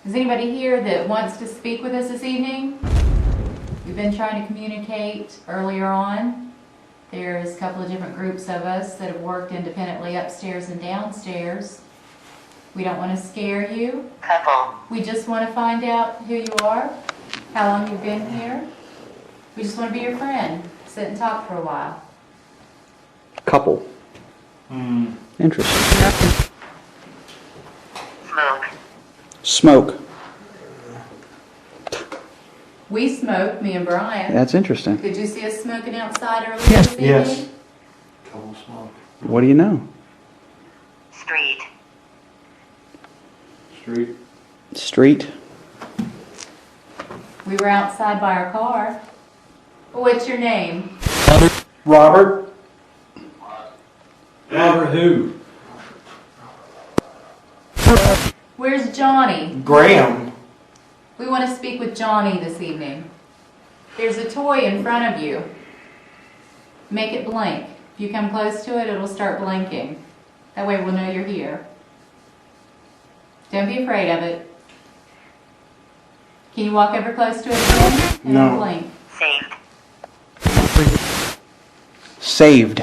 Is anybody here that wants to speak with us this evening? We've been trying to communicate earlier on. There's a couple of different groups of us that have worked independently upstairs and downstairs. We don't want to scare you. We just want to find out who you are, how long you've been here. We just want to be your friend. Sit and talk for a while. Couple. Interesting. Smoke. We smoke, me and Brian. That's interesting. Did you see us smoking outside earlier this evening? Yes. Couple smoke. What do you know? Street. Street. Street. We were outside by our car. What's your name? Robert. Robert who? Where's Johnny? Graham. We want to speak with Johnny this evening. There's a toy in front of you. Make it blink. If you come close to it, it'll start blinking. That way we'll know you're here. Don't be afraid of it. Can you walk ever close to it again? And No. it'll blink. Saved. Saved.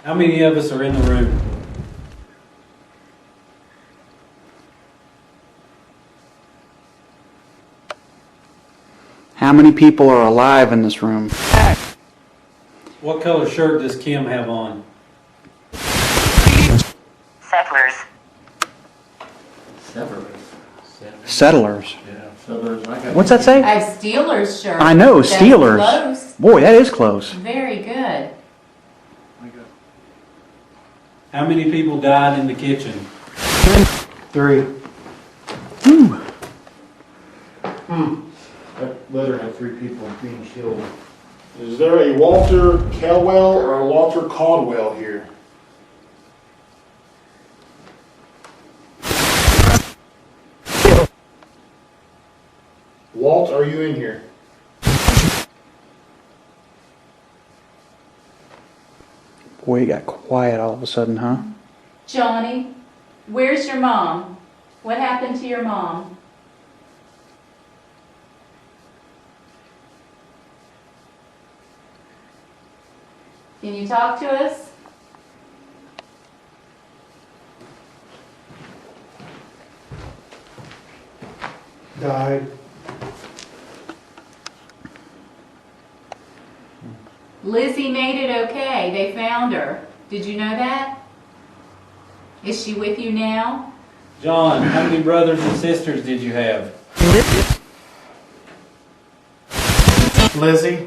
How many of us are in the room? How many people are alive in this room? What color shirt does Kim have on? Settlers. Settlers. Yeah, settlers. I got What's that say? I have Steelers shirt. I know, That's Steelers. Close. Boy, that is close. Very good. How many people died in the kitchen? 3. Ooh. That letter had 3 people being killed. Is there a Walter Kelwell or a Walter Caldwell here? Walt, are you in here? Boy, it got quiet all of a sudden, huh? Johnny, where's your mom? What happened to your mom? Can you talk to us? Died. Lizzie made it okay. They found her. Did you know that? Is she with you now? John, how many brothers and sisters did you have? Lizzie?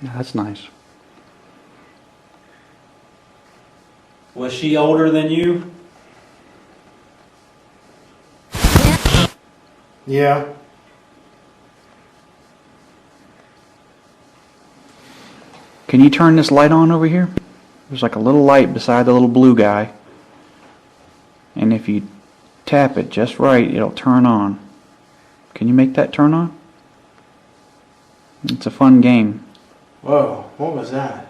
That's nice. Was she older than you? Yeah. Can you turn this light on over here? There's like a little light beside the little blue guy. And if you tap it just right, it'll turn on. Can you make that turn on? It's a fun game. Whoa, what was that?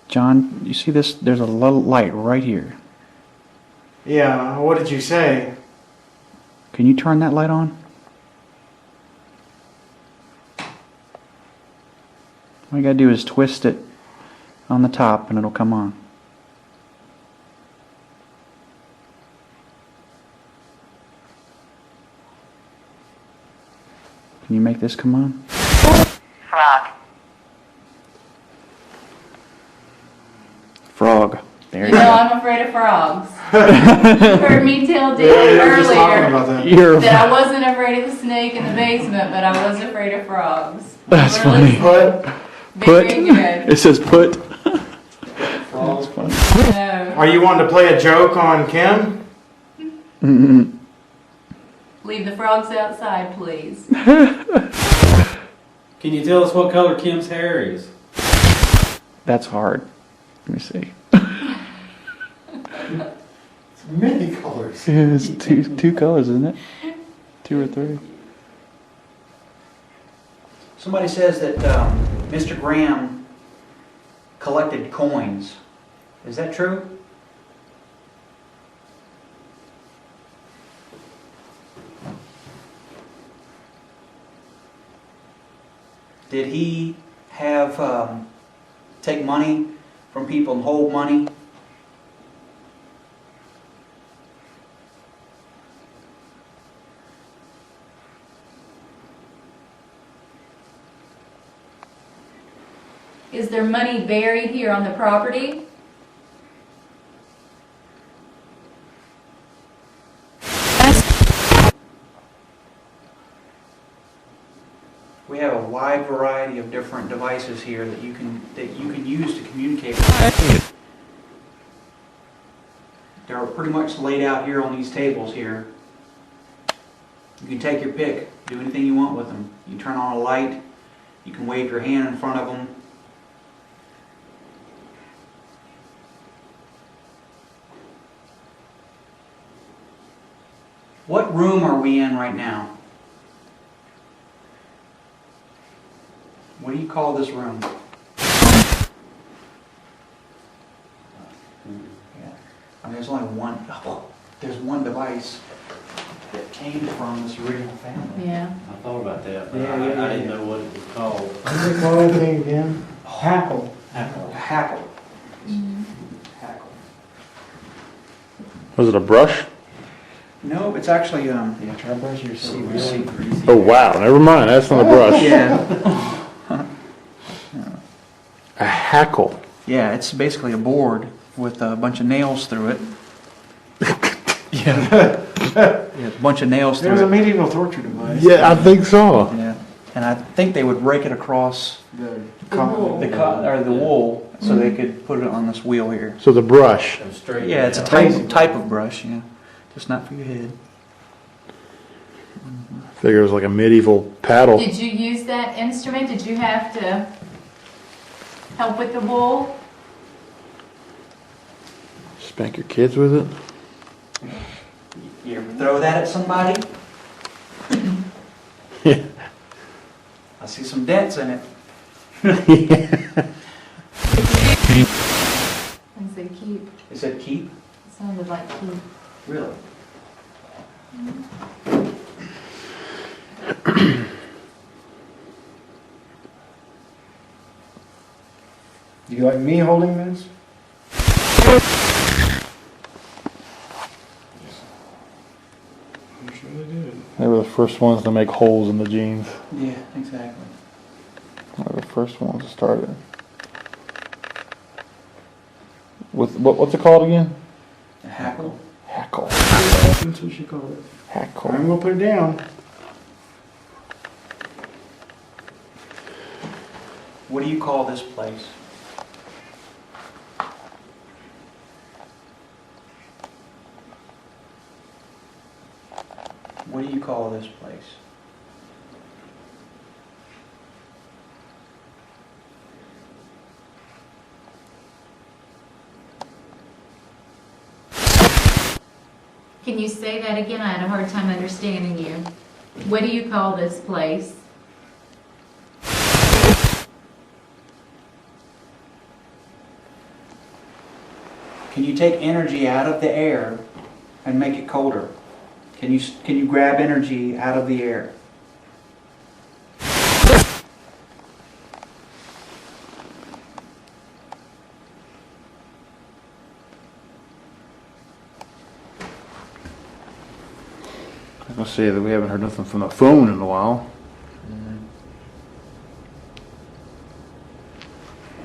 John, you see this? There's a little light right here. Yeah, what did you say? Can you turn that light on? All you gotta do is twist it on the top and it'll come on. Can you make this come on? Frog. Frog. There You you know go. I'm afraid of frogs. You heard me tell Dan we were just talking earlier about that. You're that I wasn't afraid of the snake in the basement, but I was afraid of frogs. That's Really funny. Put. Put. Very good. It says put. Frog. No. Are you wanting to play a joke on Kim? Leave the frogs outside, please. Can you tell us what color Kim's hair is? That's hard. Let me see. It's many colors. It's two colors, isn't it? 2 or 3. Somebody says that Mr. Graham collected coins. Is that true? Did he have, take money from people and hold money? Is there money buried here on the property? We have a wide variety of different devices here that you can use to communicate with. They're pretty much laid out here on these tables here. You can take your pick, do anything you want with them. You turn on a light, you can wave your hand in front of them. What room are we in right now? What do you call this room? Yeah. I mean, there's only one. There's one device that came from this original family. Yeah. I thought about that, but Yeah, I didn't know what it was called. What do they call that thing again? Hackle. Apple. Hackle. Mm-hmm. Hackle. Was it a brush? No, it's actually Yeah, try to brush your So teeth. really greasy. Oh wow, never mind, that's not a brush. Yeah. A hackle. Yeah, it's basically a board with a bunch of nails through it. Yeah, a bunch of nails It was through a it. medieval torture device. Yeah, I think so. Yeah, and I think they would break it across The the wool so they could put it on this wheel here. So the brush. And straight Yeah, it's a down. type of brush. Yeah, just not for your head. Figure it was like a medieval paddle. Did you use that instrument? Did you have to help with the wool? Spank your kids with it. You ever throw that at somebody? Yeah. I see some dents in it. I said keep. It said keep. It sounded like keep. Really? Do you like me holding this? You surely did. They were the first ones to make holes in the jeans. Yeah, exactly. They were the first ones to start it. With what's it called again? A hackle. Hackle. That's what she called it. Hackle. I'm gonna put it down. What do you call this place? What do you call this place? Can you say that again? I had a hard time understanding you. What do you call this place? Can you take energy out of the air and make it colder? Can you grab energy out of the air? I was gonna say that we haven't heard nothing from the phone in a while.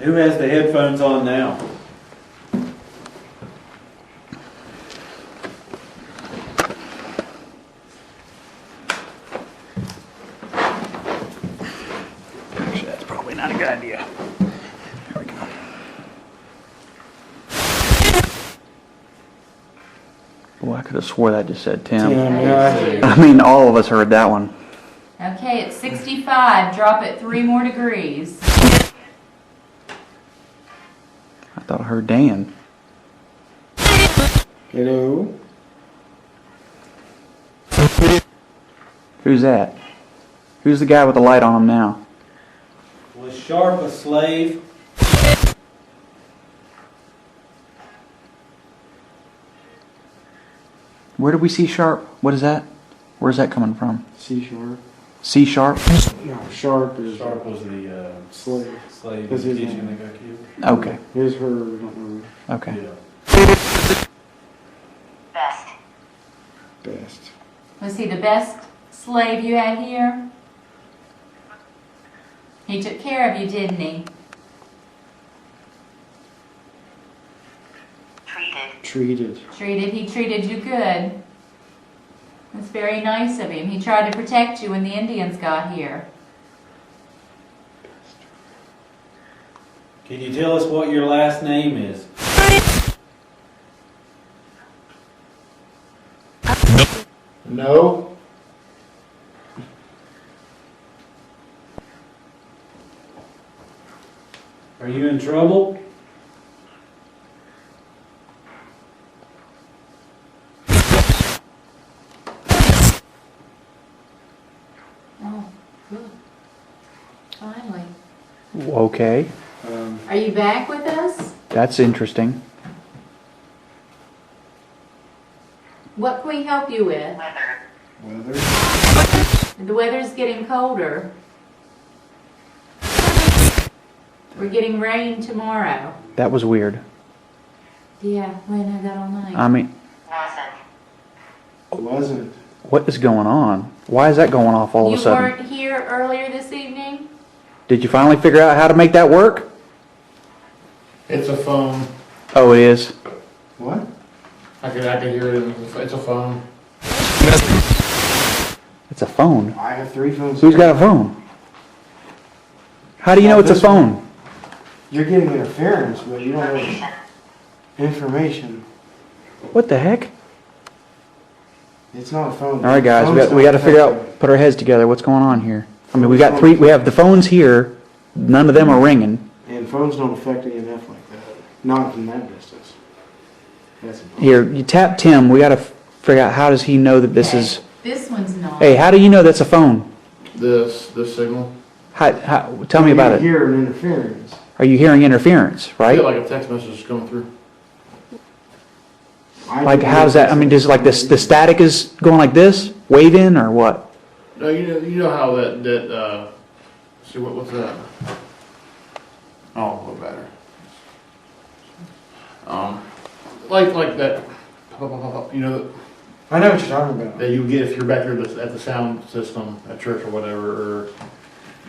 Who has the headphones on now? Actually, that's probably not a good idea. There we go. Boy, I could have swore that just said Tim. I mean, all of us heard that one. Okay, it's 65. Drop it 3 more degrees. I thought I heard Dan. Hello? Who's that? Who's the guy with the light on him now? Was Sharp a slave? Where did we see Sharp? What is that? Where's that coming from? C sharp. C sharp? No, Sharp is Sharp was the slave. slave That's his Egyptian name. that got killed. Okay, Here's her, we don't know, okay. Yeah. Best. best. Was he the best slave you had here? He took care of you, didn't he? Treated. He treated you good. That's very nice of him. He tried to protect you when the Indians got here. Can you tell us what your last name is? No. Are you in trouble? Oh, good. Finally. Okay, Are you back with us? that's interesting. What can we help you with? Weather. Weather. The weather's getting colder. We're getting rain tomorrow. That was weird. Yeah, we ain't had that all night. I mean, Wasn't. Wasn't. what is going on? Why is that going off all of a You sudden? weren't here earlier this evening? Did you finally figure out how to make that work? It's a phone. Oh, it is. What? I can hear it. It's a phone. It's a phone. I have 3 phones. Who's got a phone? How do you know it's a This one. phone? You're getting interference, but you don't know Information. information. What the heck? It's not a phone. All right, guys, Phone's we got to not figure affected. out, put our heads together. What's going on here? I mean, we got 3. We have the phones here. None of them are ringing. And phones don't affect EMF like that. Not from that distance. That's a Here, you tap Tim. We got to figure out how does he know that this is. This one's not. Hey, how do you know that's a phone? This signal. Tell me about You it. hear an interference. Are you hearing interference? I Right? feel like a text message coming through. Like how's that? I mean, does like this the static is going like this, waving or what? No, you know how that see what's that? Oh, a little better. Like that. You know I know what you're talking about. that you get if you're back here at the sound system at church or whatever, or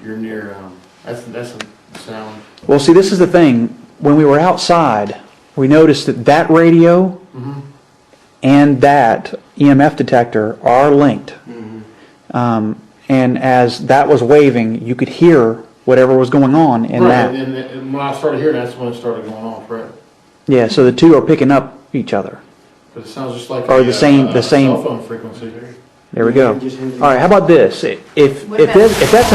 you're near. That's the sound. Well, see, this is the thing. When we were outside, we noticed that radio Mm-hmm. and that EMF detector are linked. Mhm. And as that was waving, you could hear whatever was going on in Right, that. and when I started hearing, that's when it started going off, right? Yeah, so the two are picking up each other. But it sounds just like Or a, the same- a the same- cell phone frequency. There we go. Just hit- All right, how about this? If What if about- this, if that's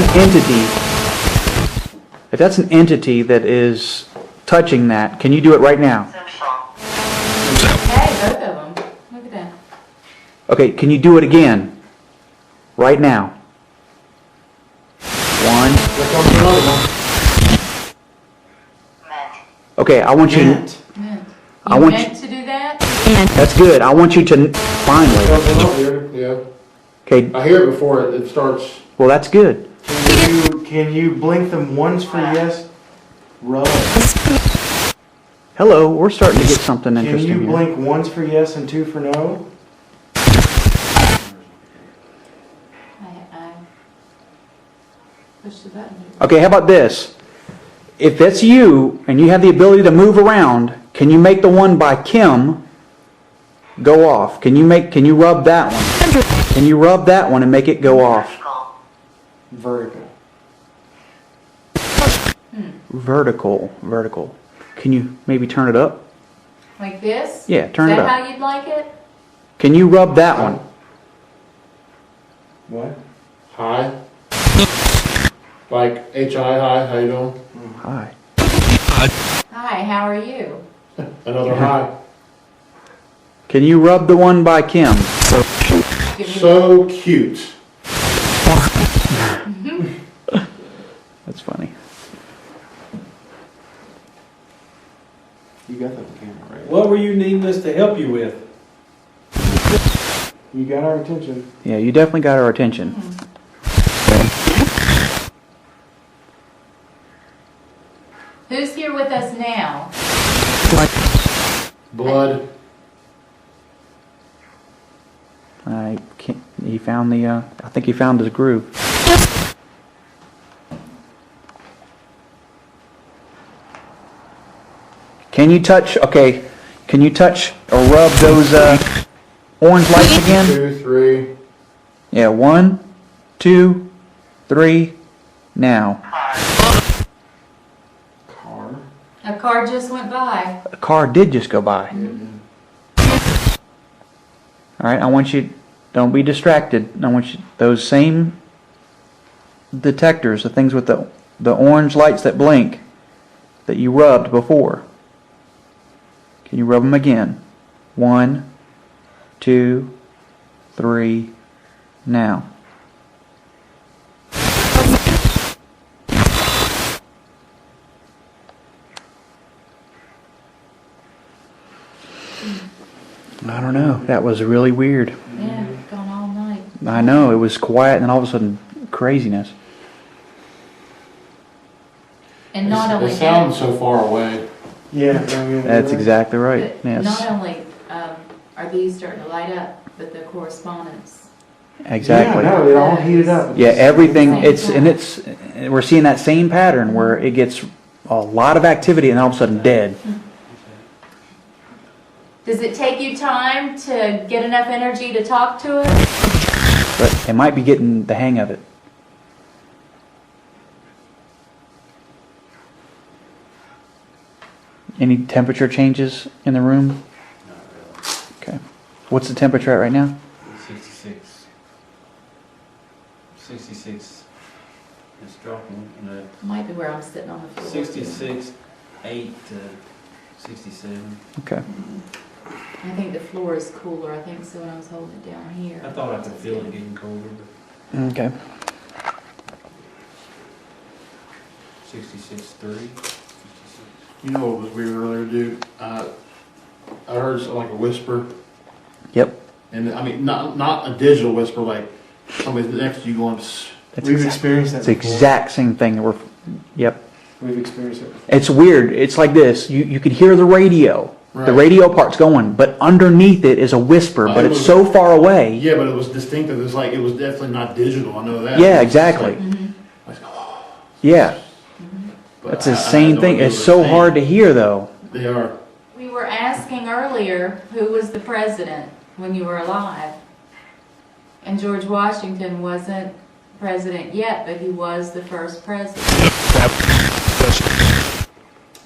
an entity that is touching that, can you do it right now? Social. Hey, both of them. Look at that. Okay, can you do it again? Right now. One. There comes another one. Meant. Okay, I want you. Meant. Meant. I You want meant to do that? That's good. I want you to finally. Comes another, yeah. Okay. I hear it before it starts. Well, that's good. Can you blink them once for yes? Rub. Hello, we're starting to get something Can interesting you here. blink once for yes and 2 for no? I pushed the button. Okay, how about this? If that's you and you have the ability to move around, can you make the one by Kim go off? Can you rub that one? Can you rub that one and make it go off? Vertical. Vertical. Vertical. Can you maybe turn it up? Like this? Yeah, turn Is it that up. how you'd like it? Can you rub that one? What? Hi. Like H-I, hi, how you doing? Hi. Hi, how are you? Another hi. Can you rub the one by Kim? Give me So cute. That's funny. You got that on camera, right? What were you needing us to help you with? You got our attention. Yeah, you definitely got our attention. Blood. I can't, he found the, I think he found his groove. Can you touch, okay, can you touch or rub those, orange lights again? 2, 3. Yeah, 1, 2, 3, now. Car. A car just went by. A car did just go by. Alright, I want you, don't be distracted. I want you, those same detectors, the things with the orange lights that blink, that you rubbed before. Can you rub them again? 1, 2, 3, now. I don't know. That was really weird. Yeah, gone all night. I know. It was quiet and then all of a sudden craziness. And not only It sounds that, so far away. Yeah. I mean, That's exactly right. but Yes. not only are these starting to light up, but the correspondence. Exactly. Yeah, no, it all heated up. Yeah, everything, we're seeing that same pattern where it gets a lot of activity and all of a sudden dead. Does it take you time to get enough energy to talk to it? But they might be getting the hang of it. Any temperature changes in the room? Okay. What's the temperature at right now? 66. 66. It's dropping. Might be where I'm sitting on the floor. 66, 8 to 67. Okay. I think the floor is cooler. I think so when I was holding it down here. I thought I could feel it getting colder, but Okay. 66, 3. You know what was weird earlier, dude? I heard something like a whisper. Yep. And I mean, not a digital whisper, like somebody next to you going, "Psst." We've experienced that It's the before. exact same thing that yep. We've experienced it before. It's weird. It's like this. You could hear the radio. The Right. radio part's going, but underneath it is a whisper, but it's so far away. Yeah, but it was distinctive. It was like, it was definitely not digital. I know that. Yeah, It's just exactly. like- Mhm. like, oh, Yeah. but It's I- the I had same no thing. idea It's what so they were hard to hear though. saying. They are. We were asking earlier who was the president when you were alive. And George Washington wasn't president yet, but he was the first president.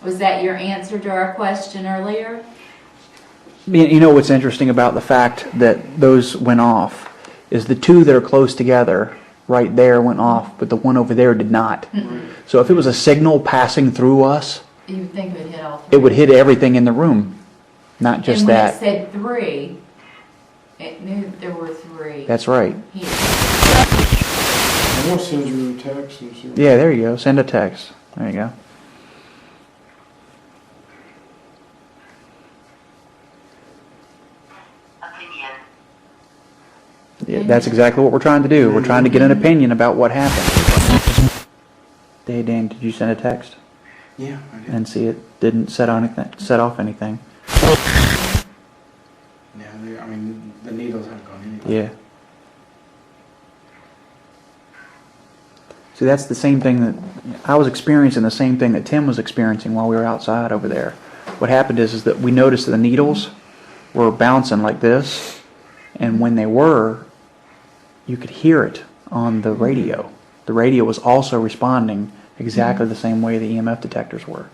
Was that your answer to our question earlier? You know what's interesting about the fact that those went off is the two that are close together right there went off, but the one over there did not. So if it was a signal passing through us, You would think it would hit all three. it would hit everything in the room, not just and when that. it said 3, it knew there were 3. That's right. Here. I'm gonna send you a text and see. Yeah, there you go. Send a text. There you go. Opinion. Yeah, that's exactly what we're trying to do. We're trying to get an opinion about what happened. Hey Dan, did you send a text Yeah, I did. and see it didn't set off anything? Yeah, I mean, the needles haven't gone anywhere. Yeah. See, that's the same thing that I was experiencing, the same thing that Tim was experiencing while we were outside over there. What happened is that we noticed that the needles were bouncing like this, and when they were, you could hear it on the radio. The radio was also responding exactly the same way the EMF detectors were.